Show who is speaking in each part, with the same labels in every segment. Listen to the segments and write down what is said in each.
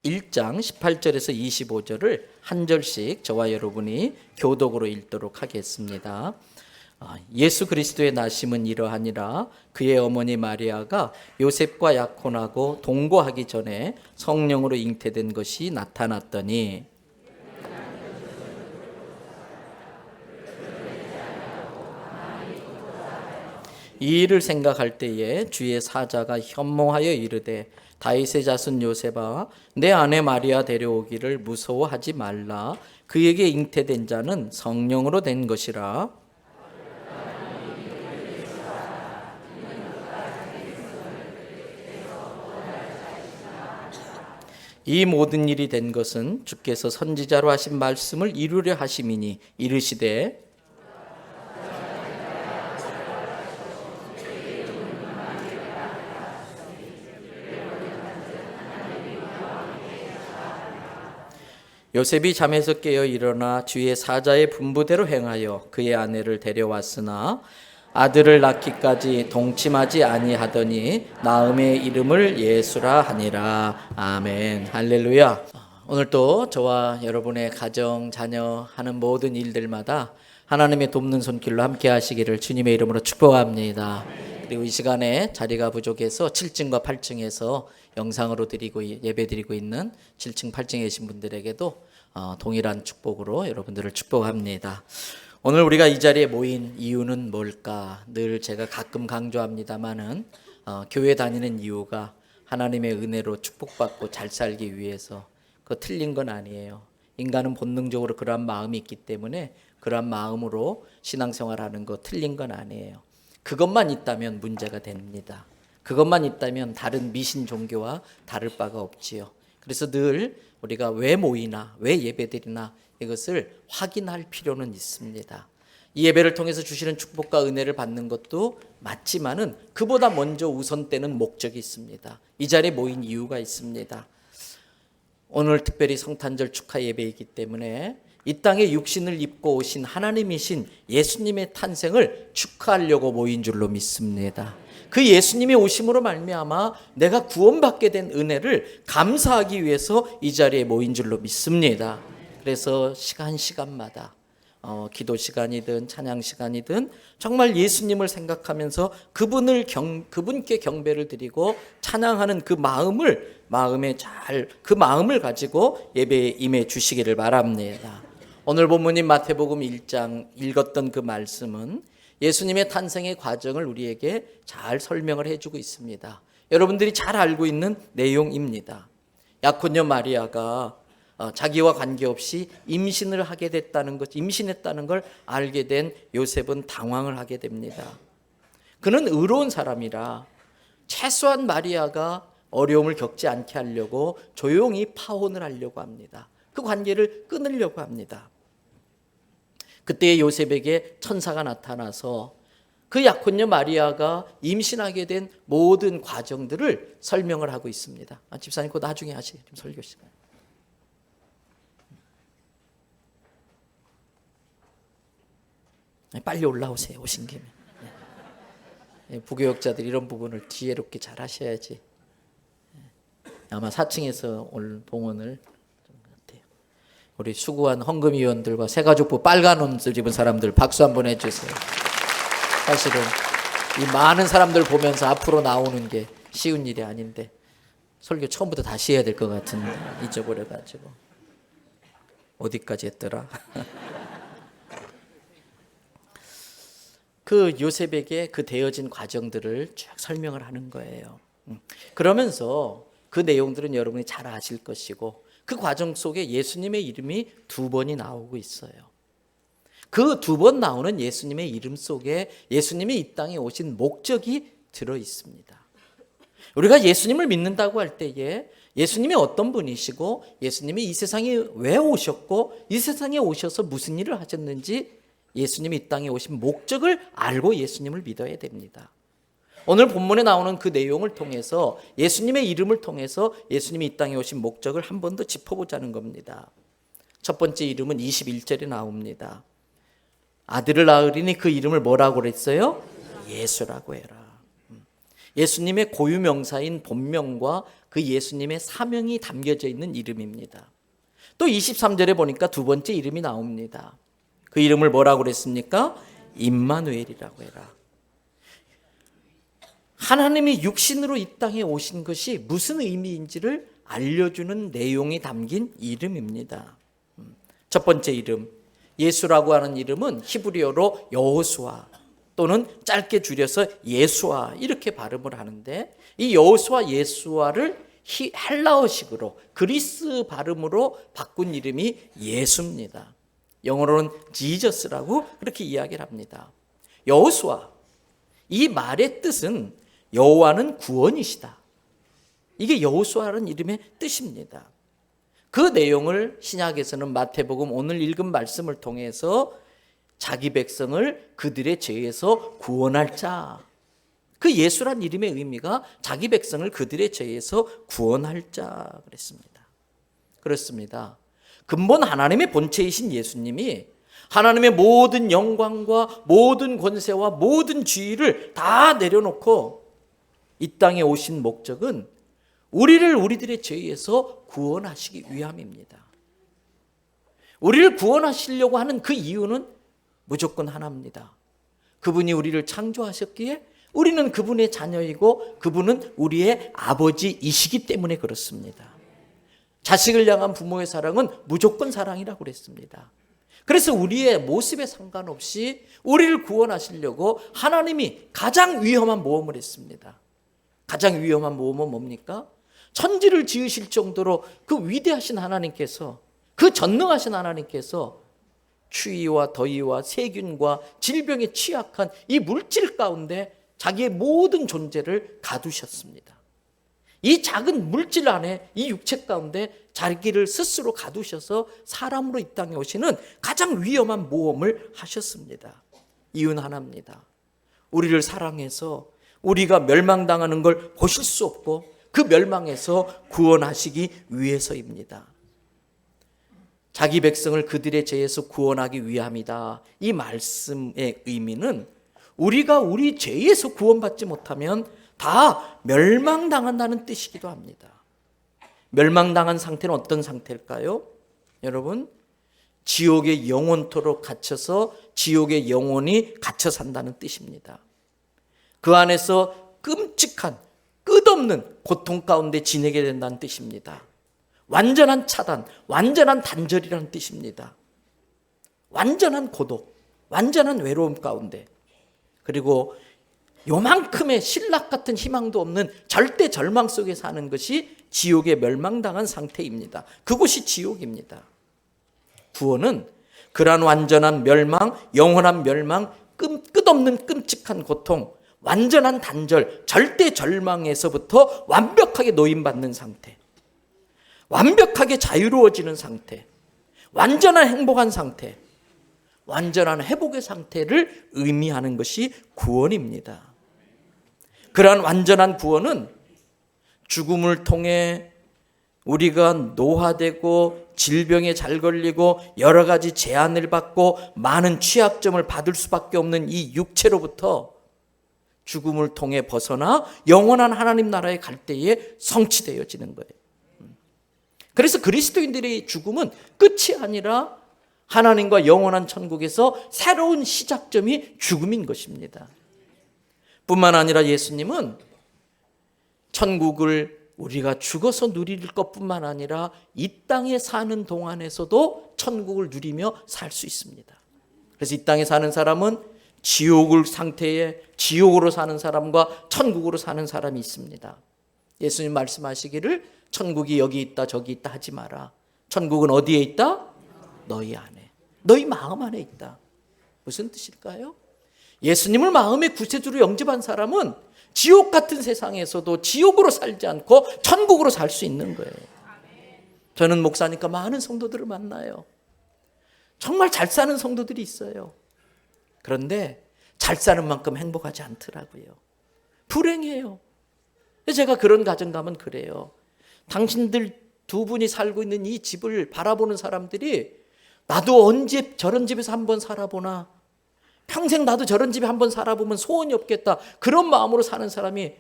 Speaker 1: 1장 18절에서 25절을 한 절씩 저와 여러분이 교독으로 읽도록 하겠습니다. 예수 그리스도의 나심은 이러하니라. 그의 어머니 마리아가 요셉과 약혼하고 동거하기 전에 성령으로 잉태된 것이 나타났더니 이 일을 생각할 때에 주의 사자가 현몽하여 이르되 다윗의 자손 요셉아 내 아내 마리아 데려오기를 무서워하지 말라. 그에게 잉태된 자는 성령으로 된 것이라. 이 모든 일이 된 것은 주께서 선지자로 하신 말씀을 이루려 하심이니 이르시되 요셉이 잠에서 깨어 일어나 주의 사자의 분부대로 행하여 그의 아내를 데려왔으나 아들을 낳기까지 동침하지 아니하더니 나음의 이름을 예수라 하니라. 아멘. 할렐루야. 오늘도 저와 여러분의 가정, 자녀 하는 모든 일들마다 하나님의 돕는 손길로 함께 하시기를 주님의 이름으로 축복합니다. 그리고 이 시간에 자리가 부족해서 7층과 8층에서 영상으로 예배드리고 있는 7층, 8층에 계신 분들에게도 동일한 축복으로 여러분들을 축복합니다. 오늘 우리가 이 자리에 모인 이유는 뭘까? 늘 제가 가끔 강조합니다마는 교회 다니는 이유가 하나님의 은혜로 축복받고 잘 살기 위해서. 그거 틀린 건 아니에요. 인간은 본능적으로 그러한 마음이 있기 때문에 그러한 마음으로 신앙생활하는 거 틀린 건 아니에요. 그것만 있다면 문제가 됩니다. 그것만 있다면 다른 미신 종교와 다를 바가 없지요. 그래서 늘 우리가 왜 모이나 왜 예배드리나 이것을 확인할 필요는 있습니다. 이 예배를 통해서 주시는 축복과 은혜를 받는 것도 맞지만은 그보다 먼저 우선되는 목적이 있습니다. 이 자리에 모인 이유가 있습니다. 오늘 특별히 성탄절 축하 예배이기 때문에 이 땅에 육신을 입고 오신 하나님이신 예수님의 탄생을 축하하려고 모인 줄로 믿습니다. 그 예수님의 오심으로 말미암아 내가 구원받게 된 은혜를 감사하기 위해서 이 자리에 모인 줄로 믿습니다. 그래서 시간마다 기도 시간이든 찬양 시간이든 정말 예수님을 생각하면서 그분께 경배를 드리고 찬양하는 그 마음을 가지고 예배에 임해 주시기를 바랍니다. 오늘 본문인 마태복음 1장 읽었던 그 말씀은 예수님의 탄생의 과정을 우리에게 잘 설명을 해주고 있습니다. 여러분들이 잘 알고 있는 내용입니다. 약혼녀 마리아가 자기와 관계없이 임신했다는 걸 알게 된 요셉은 당황을 하게 됩니다. 그는 의로운 사람이라 최소한 마리아가 어려움을 겪지 않게 하려고 조용히 파혼을 하려고 합니다. 그 관계를 끊으려고 합니다. 그때 요셉에게 천사가 나타나서 그 약혼녀 마리아가 임신하게 된 모든 과정들을 설명을 하고 있습니다. 집사님 그거 나중에 하시죠. 설교 시간. 빨리 올라오세요. 오신 김에. 부교역자들 이런 부분을 지혜롭게 잘 하셔야지. 아마 4층에서 오늘 봉헌을 우리 수고한 헌금위원들과 새가족부 빨간 옷을 입은 사람들 박수 한번 해주세요. 사실은 이 많은 사람들 보면서 앞으로 나오는 게 쉬운 일이 아닌데 설교 처음부터 다시 해야 될 것 같은데 잊어버려가지고 어디까지 했더라. 그 요셉에게 그 되어진 과정들을 쭉 설명을 하는 거예요. 그러면서 그 내용들은 여러분이 잘 아실 것이고 그 과정 속에 예수님의 이름이 2번이 나오고 있어요. 그 2번 나오는 예수님의 이름 속에 예수님이 이 땅에 오신 목적이 들어 있습니다. 우리가 예수님을 믿는다고 할 때에 예수님이 어떤 분이시고 예수님이 이 세상에 왜 오셨고 이 세상에 오셔서 무슨 일을 하셨는지 예수님이 이 땅에 오신 목적을 알고 예수님을 믿어야 됩니다. 오늘 본문에 나오는 그 내용을 통해서 예수님의 이름을 통해서 예수님이 이 땅에 오신 목적을 한 번 더 짚어보자는 겁니다. 첫 번째 이름은 21절에 나옵니다. 아들을 낳으리니 그 이름을 뭐라고 그랬어요? 예수라고 해라. 예수님의 고유명사인 본명과 그 예수님의 사명이 담겨져 있는 이름입니다. 또 23절에 보니까 두 번째 이름이 나옵니다. 그 이름을 뭐라고 그랬습니까? 임마누엘이라고 해라. 하나님이 육신으로 이 땅에 오신 것이 무슨 의미인지를 알려주는 내용이 담긴 이름입니다. 첫 번째 이름, 예수라고 하는 이름은 히브리어로 여호수아 또는 짧게 줄여서 예수아 이렇게 발음을 하는데, 이 여호수아 예수아를 헬라어식으로 그리스 발음으로 바꾼 이름이 예수입니다. 영어로는 지저스라고 그렇게 이야기를 합니다. 여호수아, 이 말의 뜻은 여호와는 구원이시다. 이게 여호수아라는 이름의 뜻입니다. 그 내용을 신약에서는 마태복음 오늘 읽은 말씀을 통해서 자기 백성을 그들의 죄에서 구원할 자, 그 예수란 이름의 의미가 자기 백성을 그들의 죄에서 구원할 자 그랬습니다. 그렇습니다. 근본 하나님의 본체이신 예수님이 하나님의 모든 영광과 모든 권세와 모든 지위를 다 내려놓고 이 땅에 오신 목적은 우리를 우리들의 죄에서 구원하시기 위함입니다. 우리를 구원하시려고 하는 그 이유는 무조건 하나입니다. 그분이 우리를 창조하셨기에 우리는 그분의 자녀이고 그분은 우리의 아버지이시기 때문에 그렇습니다. 자식을 향한 부모의 사랑은 무조건 사랑이라고 그랬습니다. 그래서 우리의 모습에 상관없이 우리를 구원하시려고 하나님이 가장 위험한 모험을 했습니다. 가장 위험한 모험은 뭡니까? 천지를 지으실 정도로 그 위대하신 하나님께서, 그 전능하신 하나님께서 추위와 더위와 세균과 질병에 취약한 이 물질 가운데 자기의 모든 존재를 가두셨습니다. 이 작은 물질 안에, 이 육체 가운데 자기를 스스로 가두셔서 사람으로 이 땅에 오시는 가장 위험한 모험을 하셨습니다. 이유는 하나입니다. 우리를 사랑해서 우리가 멸망당하는 걸 보실 수 없고 그 멸망에서 구원하시기 위해서입니다. 자기 백성을 그들의 죄에서 구원하기 위함이다. 이 말씀의 의미는 우리가 우리 죄에서 구원받지 못하면 다 멸망당한다는 뜻이기도 합니다. 멸망당한 상태는 어떤 상태일까요? 여러분, 지옥에 영원토록 갇혀서 지옥의 영혼이 갇혀 산다는 뜻입니다. 그 안에서 끔찍한 끝없는 고통 가운데 지내게 된다는 뜻입니다. 완전한 차단, 완전한 단절이라는 뜻입니다. 완전한 고독, 완전한 외로움 가운데, 그리고 요만큼의 신락 같은 희망도 없는 절대 절망 속에 사는 것이 지옥에 멸망당한 상태입니다. 그곳이 지옥입니다. 구원은 그러한 완전한 멸망, 영원한 멸망, 끝없는 끔찍한 고통, 완전한 단절, 절대 절망에서부터 완벽하게 노임받는 상태, 완벽하게 자유로워지는 상태, 완전한 행복한 상태, 완전한 회복의 상태를 의미하는 것이 구원입니다. 그러한 완전한 구원은 죽음을 통해 우리가 노화되고 질병에 잘 걸리고 여러 가지 제한을 받고 많은 취약점을 받을 수밖에 없는 이 육체로부터 죽음을 통해 벗어나 영원한 하나님 나라에 갈 때에 성취되어지는 거예요. 그래서 그리스도인들의 죽음은 끝이 아니라 하나님과 영원한 천국에서 새로운 시작점이 죽음인 것입니다. 뿐만 아니라 예수님은 천국을 우리가 죽어서 누릴 것뿐만 아니라 이 땅에 사는 동안에서도 천국을 누리며 살 수 있습니다. 그래서 이 땅에 사는 사람은 지옥을 상태에 지옥으로 사는 사람과 천국으로 사는 사람이 있습니다. 예수님 말씀하시기를 천국이 여기 있다 저기 있다 하지 마라. 천국은 어디에 있다? 너희 안에, 너희 마음 안에 있다. 무슨 뜻일까요? 예수님을 마음의 구세주로 영접한 사람은 지옥 같은 세상에서도 지옥으로 살지 않고 천국으로 살 수 있는 거예요. 저는 목사니까 많은 성도들을 만나요. 정말 잘 사는 성도들이 있어요. 그런데 잘 사는 만큼 행복하지 않더라고요. 불행해요. 제가 그런 가정 가면 그래요. 당신들 두 분이 살고 있는 이 집을 바라보는 사람들이 나도 언제 저런 집에서 한번 살아보나, 평생 나도 저런 집에 한번 살아보면 소원이 없겠다, 그런 마음으로 사는 사람이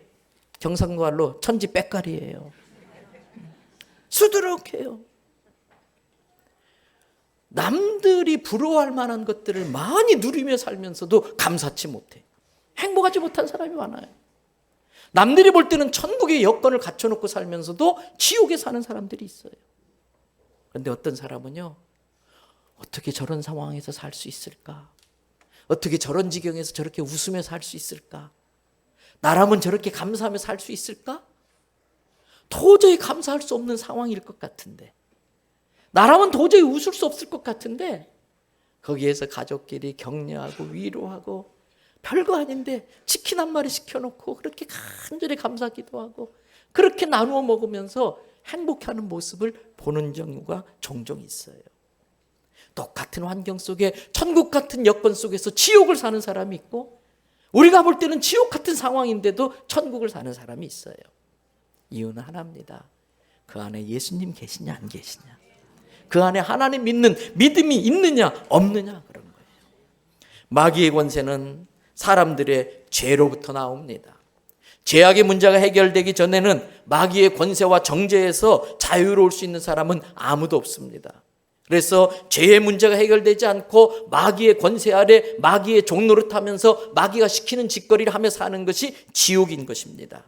Speaker 1: 경상도말로 천지 빽깔이에요. 수두룩해요. 남들이 부러워할 만한 것들을 많이 누리며 살면서도 감사치 못해. 행복하지 못한 사람이 많아요. 남들이 볼 때는 천국의 여건을 갖춰놓고 살면서도 지옥에 사는 사람들이 있어요. 그런데 어떤 사람은요, 어떻게 저런 상황에서 살 수 있을까? 어떻게 저런 지경에서 저렇게 웃으며 살 수 있을까? 나라면 저렇게 감사하며 살 수 있을까? 도저히 감사할 수 없는 상황일 것 같은데, 나라면 도저히 웃을 수 없을 것 같은데, 거기에서 가족끼리 격려하고 위로하고 별거 아닌데 치킨 한 마리 시켜놓고 그렇게 간절히 감사 기도하고 그렇게 나누어 먹으면서 행복해하는 모습을 보는 경우가 종종 있어요. 똑같은 환경 속에 천국 같은 여건 속에서 지옥을 사는 사람이 있고, 우리가 볼 때는 지옥 같은 상황인데도 천국을 사는 사람이 있어요. 이유는 하나입니다. 그 안에 예수님 계시냐 안 계시냐, 그 안에 하나님 믿는 믿음이 있느냐 없느냐, 그런 거예요. 마귀의 권세는 사람들의 죄로부터 나옵니다. 죄악의 문제가 해결되기 전에는 마귀의 권세와 정죄에서 자유로울 수 있는 사람은 아무도 없습니다. 그래서 죄의 문제가 해결되지 않고 마귀의 권세 아래 마귀의 종노릇하면서 마귀가 시키는 짓거리를 하며 사는 것이 지옥인 것입니다.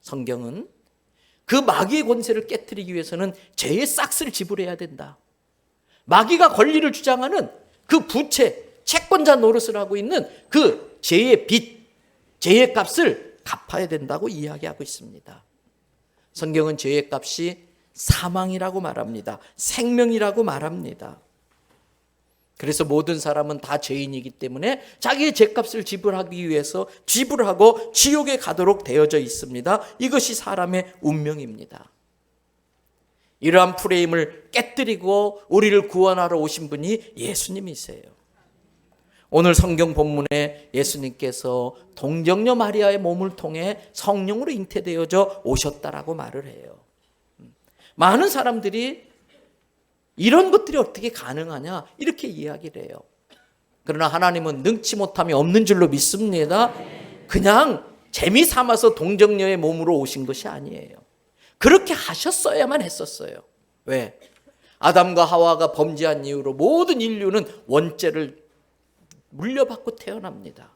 Speaker 1: 성경은 그 마귀의 권세를 깨트리기 위해서는 죄의 싹스를 지불해야 된다. 마귀가 권리를 주장하는 그 부채, 채권자 노릇을 하고 있는 그 죄의 빚, 죄의 값을 갚아야 된다고 이야기하고 있습니다. 성경은 죄의 값이 사망이라고 말합니다. 생명이라고 말합니다. 그래서 모든 사람은 다 죄인이기 때문에 자기의 죄값을 지불하기 위해서 지불하고 지옥에 가도록 되어져 있습니다. 이것이 사람의 운명입니다. 이러한 프레임을 깨뜨리고 우리를 구원하러 오신 분이 예수님이세요. 오늘 성경 본문에 예수님께서 동정녀 마리아의 몸을 통해 성령으로 잉태되어져 오셨다라고 말을 해요. 많은 사람들이 이런 것들이 어떻게 가능하냐 이렇게 이야기를 해요. 그러나 하나님은 능치 못함이 없는 줄로 믿습니다. 그냥 재미 삼아서 동정녀의 몸으로 오신 것이 아니에요. 그렇게 하셨어야만 했었어요. 왜? 아담과 하와가 범죄한 이후로 모든 인류는 원죄를 물려받고 태어납니다.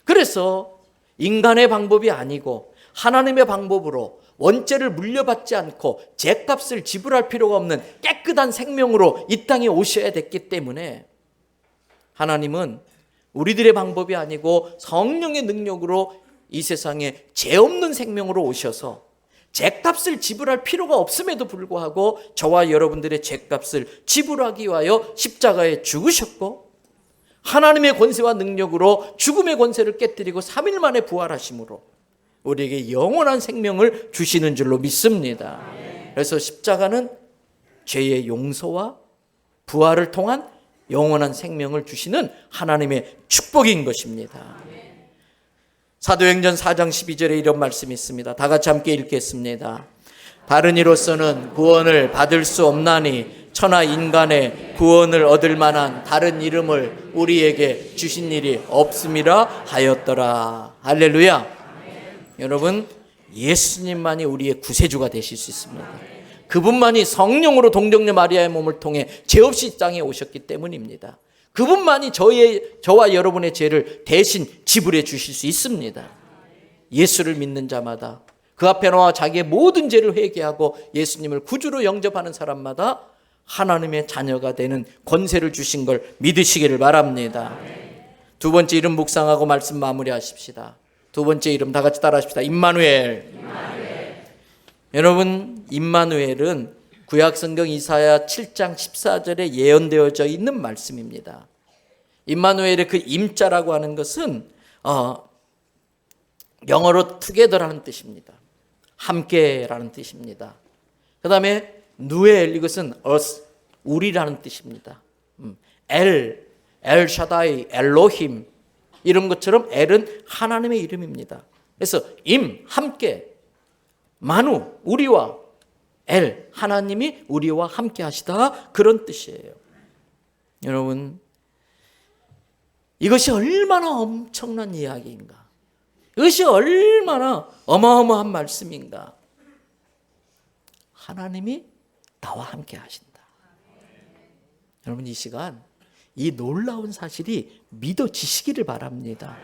Speaker 1: 그래서 인간의 방법이 아니고 하나님의 방법으로 원죄를 물려받지 않고 죄값을 지불할 필요가 없는 깨끗한 생명으로 이 땅에 오셔야 됐기 때문에 하나님은 우리들의 방법이 아니고 성령의 능력으로 이 세상에 죄 없는 생명으로 오셔서 죄값을 지불할 필요가 없음에도 불구하고 저와 여러분들의 죄값을 지불하기 위하여 십자가에 죽으셨고, 하나님의 권세와 능력으로 죽음의 권세를 깨뜨리고 3일 만에 부활하심으로 우리에게 영원한 생명을 주시는 줄로 믿습니다. 그래서 십자가는 죄의 용서와 부활을 통한 영원한 생명을 주시는 하나님의 축복인 것입니다. 사도행전 4장 12절에 이런 말씀이 있습니다. 다 같이 함께 읽겠습니다. 다른 이로서는 구원을 받을 수 없나니 천하 인간의 구원을 얻을 만한 다른 이름을 우리에게 주신 일이 없음이라 하였더라. 할렐루야. 여러분, 예수님만이 우리의 구세주가 되실 수 있습니다. 그분만이 성령으로 동정녀 마리아의 몸을 통해 죄 없이 이 땅에 오셨기 때문입니다. 그분만이 저와 여러분의 죄를 대신 지불해 주실 수 있습니다. 예수를 믿는 자마다 그 앞에 나와 자기의 모든 죄를 회개하고 예수님을 구주로 영접하는 사람마다 하나님의 자녀가 되는 권세를 주신 걸 믿으시기를 바랍니다. 두 번째 이름 묵상하고 말씀 마무리하십시다. 두 번째 이름 다 같이 따라하십시다. 임마누엘. 여러분, 임마누엘은 구약성경 이사야 7장 14절에 예언되어져 있는 말씀입니다. 임마누엘의 그 임자라고 하는 것은 영어로 together라는 뜻입니다. 함께라는 뜻입니다. 그 다음에 누엘, 이것은 us, 우리라는 뜻입니다. 엘 샤다이, 엘로힘, 이런 것처럼 엘은 하나님의 이름입니다. 그래서 함께, 마누, 우리와, 엘, 하나님이 우리와 함께 하시다, 그런 뜻이에요. 여러분, 이것이 얼마나 엄청난 이야기인가. 이것이 얼마나 어마어마한 말씀인가. 하나님이 나와 함께 하신다. 여러분, 이 시간 이 놀라운 사실이 믿어지시기를 바랍니다.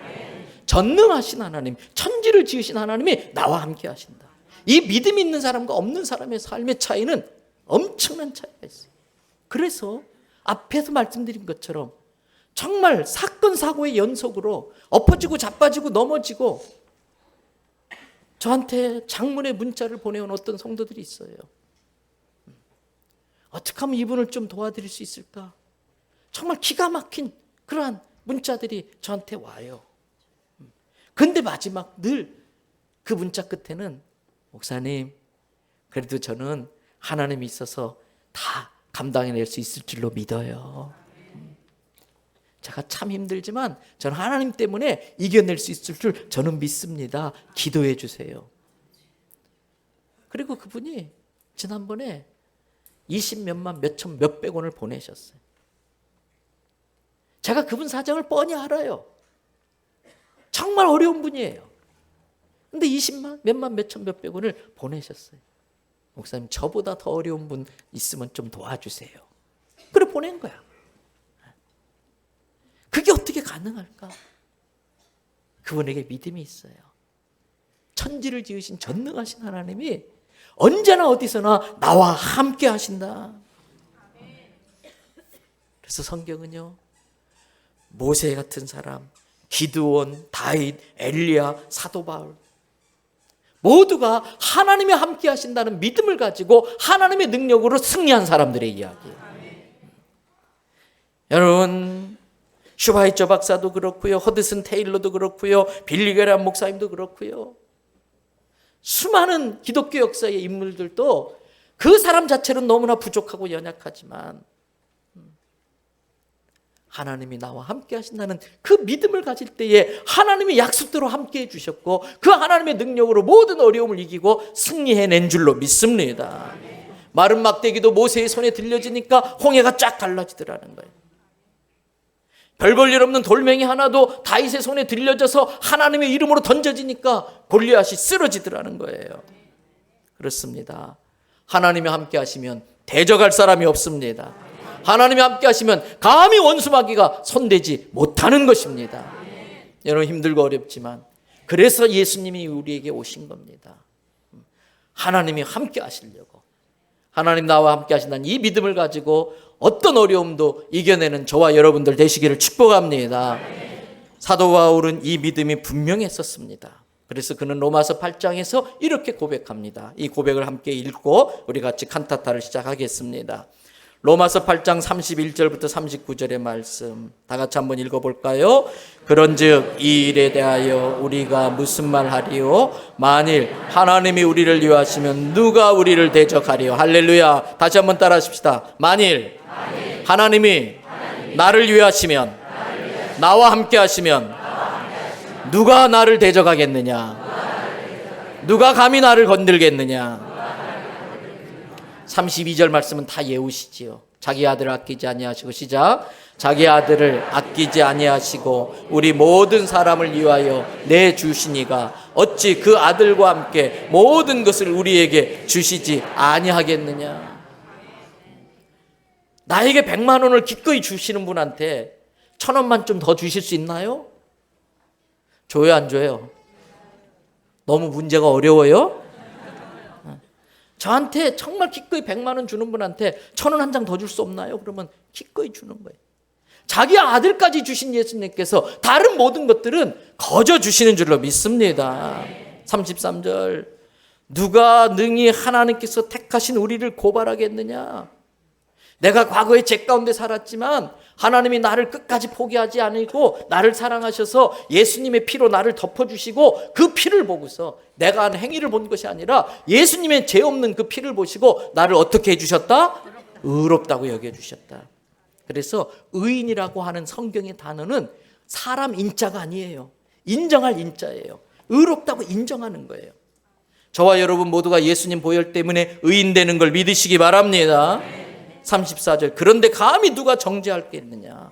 Speaker 1: 전능하신 하나님, 천지를 지으신 하나님이 나와 함께 하신다. 이 믿음이 있는 사람과 없는 사람의 삶의 차이는 엄청난 차이가 있어요. 그래서 앞에서 말씀드린 것처럼 정말 사건 사고의 연속으로 엎어지고 자빠지고 넘어지고, 저한테 장문의 문자를 보내온 어떤 성도들이 있어요. 어떻게 하면 이분을 좀 도와드릴 수 있을까? 정말 기가 막힌 그러한 문자들이 저한테 와요. 근데 마지막 늘 그 문자 끝에는, 목사님, 그래도 저는 하나님이 있어서 다 감당해낼 수 있을 줄로 믿어요. 제가 참 힘들지만 저는 하나님 때문에 이겨낼 수 있을 줄 저는 믿습니다. 기도해 주세요. 그리고 그분이 지난번에 20몇만 몇천 몇백 원을 보내셨어요. 제가 그분 사정을 뻔히 알아요. 정말 어려운 분이에요. 근데 20만 몇만 몇천 몇백 원을 보내셨어요. 목사님, 저보다 더 어려운 분 있으면 좀 도와주세요. 그래 보낸 거야. 그게 어떻게 가능할까? 그분에게 믿음이 있어요. 천지를 지으신 전능하신 하나님이 언제나 어디서나 나와 함께 하신다. 그래서 성경은요, 모세 같은 사람, 기드온, 다윗, 엘리야, 사도 바울, 모두가 하나님이 함께 하신다는 믿음을 가지고 하나님의 능력으로 승리한 사람들의 이야기예요. 여러분, 슈바이처 박사도 그렇고요, 허드슨 테일러도 그렇고요, 빌리 그레이엄 목사님도 그렇고요, 수많은 기독교 역사의 인물들도 그 사람 자체는 너무나 부족하고 연약하지만 하나님이 나와 함께 하신다는 그 믿음을 가질 때에 하나님의 약속대로 함께 해주셨고, 그 하나님의 능력으로 모든 어려움을 이기고 승리해낸 줄로 믿습니다. 마른 막대기도 모세의 손에 들려지니까 홍해가 쫙 갈라지더라는 거예요. 별 볼 일 없는 돌멩이 하나도 다윗의 손에 들려져서 하나님의 이름으로 던져지니까 골리앗이 쓰러지더라는 거예요. 그렇습니다. 하나님이 함께 하시면 대적할 사람이 없습니다. 하나님이 함께 하시면 감히 원수마귀가 손대지 못하는 것입니다. 여러분, 힘들고 어렵지만 그래서 예수님이 우리에게 오신 겁니다. 하나님이 함께 하시려고, 하나님 나와 함께 하신다는 이 믿음을 가지고 어떤 어려움도 이겨내는 저와 여러분들 되시기를 축복합니다. 사도 바울은 이 믿음이 분명했었습니다. 그래서 그는 로마서 8장에서 이렇게 고백합니다. 이 고백을 함께 읽고 우리 같이 칸타타를 시작하겠습니다. 로마서 8장 31절부터 39절의 말씀 다 같이 한번 읽어볼까요? 그런즉 이 일에 대하여 우리가 무슨 말 하리요? 만일 하나님이 우리를 위하시면 누가 우리를 대적하리요? 할렐루야. 다시 한번 따라 하십시다. 만일 하나님이 나를 위하시면, 나와 함께 하시면 누가 나를 대적하겠느냐? 누가 감히 나를 건들겠느냐? 32절 말씀은 다 외우시지요. 자기 아들을 아끼지 아니하시고, 시작. 자기 아들을 아끼지 아니하시고 우리 모든 사람을 위하여 내주시니가 어찌 그 아들과 함께 모든 것을 우리에게 주시지 아니하겠느냐? 나에게 100만 원을 기꺼이 주시는 분한테 1,000원만 좀 더 주실 수 있나요? 줘요, 안 줘요? 너무 문제가 어려워요? 저한테 정말 기꺼이 100만 원 주는 분한테 1,000원 한 장 더 줄 수 없나요? 그러면 기꺼이 주는 거예요. 자기 아들까지 주신 예수님께서 다른 모든 것들은 거저 주시는 줄로 믿습니다. 33절, 누가 능히 하나님께서 택하신 우리를 고발하겠느냐? 내가 과거에 죄 가운데 살았지만 하나님이 나를 끝까지 포기하지 않고 나를 사랑하셔서 예수님의 피로 나를 덮어주시고, 그 피를 보고서 내가 한 행위를 본 것이 아니라 예수님의 죄 없는 그 피를 보시고 나를 어떻게 해주셨다? 의롭다고 여겨주셨다. 그래서 의인이라고 하는 성경의 단어는 사람 인자가 아니에요. 인정할 인자예요. 의롭다고 인정하는 거예요. 저와 여러분 모두가 예수님 보혈 때문에 의인 되는 걸 믿으시기 바랍니다. 34절, 그런데 감히 누가 정죄할 게 있느냐?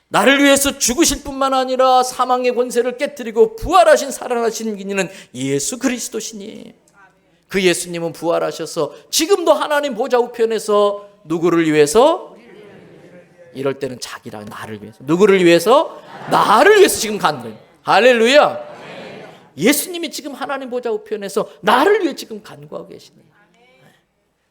Speaker 1: 나를 위해서 죽으실 뿐만 아니라 사망의 권세를 깨뜨리고 부활하신 살아나신 이는 예수 그리스도시니, 그 예수님은 부활하셔서 지금도 하나님 보좌 우편에서 누구를 위해서? 이럴 때는 자기랑 나를 위해서. 누구를 위해서? 나를 위해서 지금 간 거예요. 할렐루야. 예수님이 지금 하나님 보좌 우편에서 나를 위해 지금 간구하고 계시네요.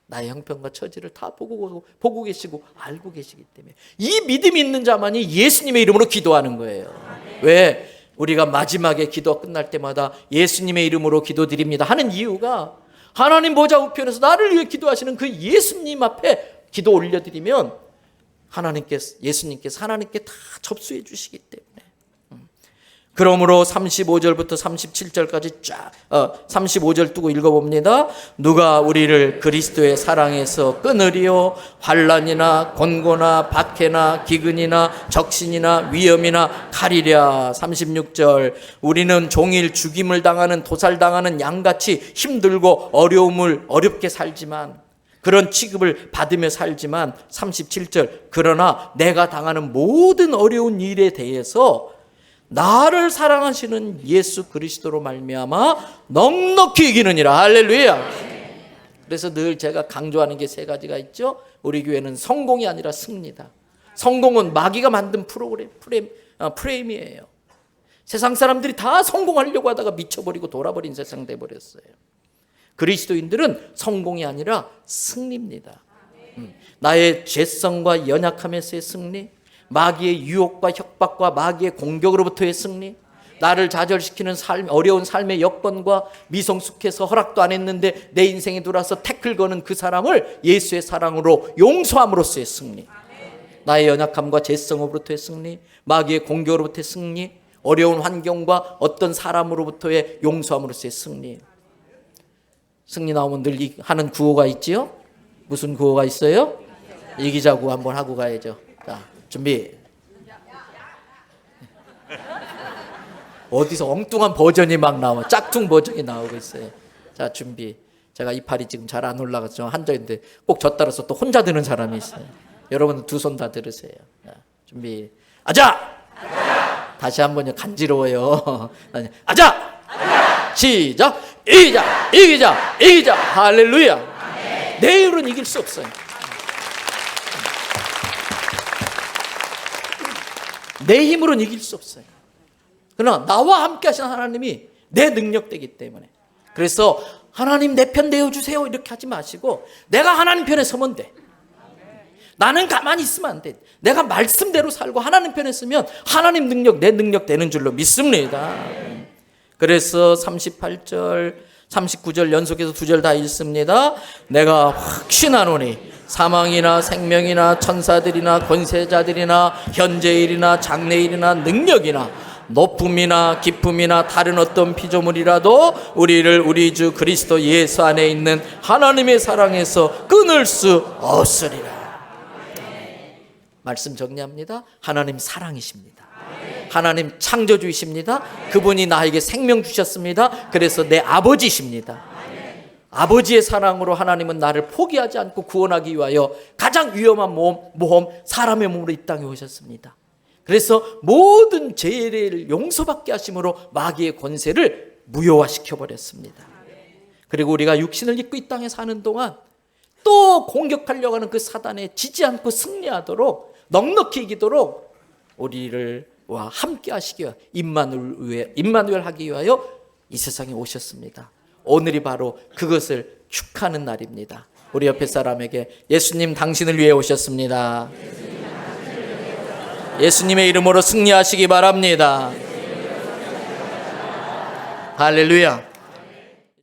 Speaker 1: 나의 형편과 처지를 다 보고 계시고 알고 계시기 때문에 이 믿음이 있는 자만이 예수님의 이름으로 기도하는 거예요. 왜? 우리가 마지막에 기도 끝날 때마다 예수님의 이름으로 기도드립니다 하는 이유가, 하나님 보좌 우편에서 나를 위해 기도하시는 그 예수님 앞에 기도 올려드리면 예수님께서 하나님께 다 접수해 주시기 때문에. 그러므로 35절부터 37절까지 35절 두고 읽어봅니다. 누가 우리를 그리스도의 사랑에서 끊으리요? 환난이나 곤고나 박해나 기근이나 적신이나 위험이나 칼이랴. 36절, 우리는 종일 죽임을 당하는 도살당하는 양같이 힘들고 어렵게 살지만, 그런 취급을 받으며 살지만, 37절, 그러나 내가 당하는 모든 어려운 일에 대해서 나를 사랑하시는 예수 그리스도로 말미암아 넉넉히 이기느니라. 할렐루야. 그래서 늘 제가 강조하는 게 세 가지가 있죠. 우리 교회는 성공이 아니라 승리다. 성공은 마귀가 만든 프레임이에요. 세상 사람들이 다 성공하려고 하다가 미쳐버리고 돌아버린 세상 돼버렸어요. 그리스도인들은 성공이 아니라 승리입니다. 나의 죄성과 연약함에서의 승리, 마귀의 유혹과 협박과 마귀의 공격으로부터의 승리, 나를 좌절시키는 어려운 삶의 여건과 미성숙해서 허락도 안 했는데 내 인생에 들어와서 태클 거는 그 사람을 예수의 사랑으로 용서함으로써의 승리, 나의 연약함과 죄성으로부터의 승리, 마귀의 공격으로부터의 승리, 어려운 환경과 어떤 사람으로부터의 용서함으로써의 승리. 승리 나오면 늘 하는 구호가 있지요. 무슨 구호가 있어요? 이기자고 한번 하고 가야죠. 자, 준비. 어디서 엉뚱한 버전이 막 나와. 짝퉁 버전이 나오고 있어요. 자, 준비. 제가 이 팔이 지금 잘 안 올라가서 한자인데 꼭 저 따라서 또 혼자 드는 사람이 있어요. 여러분 두 손 다 들으세요. 자, 준비. 아자! 다시 한번요. 간지러워요. 아자! 시작. 이기자. 할렐루야. 내 힘으로는 이길 수 없어요. 내 힘으로는 이길 수 없어요. 그러나 나와 함께 하신 하나님이 내 능력되기 때문에. 그래서 하나님 내 편 되어주세요 이렇게 하지 마시고, 내가 하나님 편에 서면 돼. 나는 가만히 있으면 안 돼. 내가 말씀대로 살고 하나님 편에 서면 하나님 능력, 내 능력 되는 줄로 믿습니다. 그래서 38절 39절 연속해서 두 절 다 읽습니다. 내가 확신하노니 사망이나 생명이나 천사들이나 권세자들이나 현재일이나 장래일이나 능력이나 높음이나 기쁨이나 다른 어떤 피조물이라도 우리를 우리 주 그리스도 예수 안에 있는 하나님의 사랑에서 끊을 수 없으리라. 말씀 정리합니다. 하나님 사랑이십니다. 하나님 창조주이십니다. 그분이 나에게 생명 주셨습니다. 그래서 내 아버지십니다. 아버지의 사랑으로 하나님은 나를 포기하지 않고 구원하기 위하여 가장 위험한 모험 사람의 몸으로 이 땅에 오셨습니다. 그래서 모든 죄를 용서받게 하심으로 마귀의 권세를 무효화시켜버렸습니다. 그리고 우리가 육신을 입고 이 땅에 사는 동안 또 공격하려고 하는 그 사단에 지지 않고 승리하도록 넉넉히 이기도록 우리를 함께 하시기 위하여 임마누엘 하기 위하여 이 세상에 오셨습니다. 오늘이 바로 그것을 축하하는 날입니다. 우리 옆에 사람에게 예수님 당신을 위해 오셨습니다. 예수님의 이름으로 승리하시기 바랍니다. 할렐루야.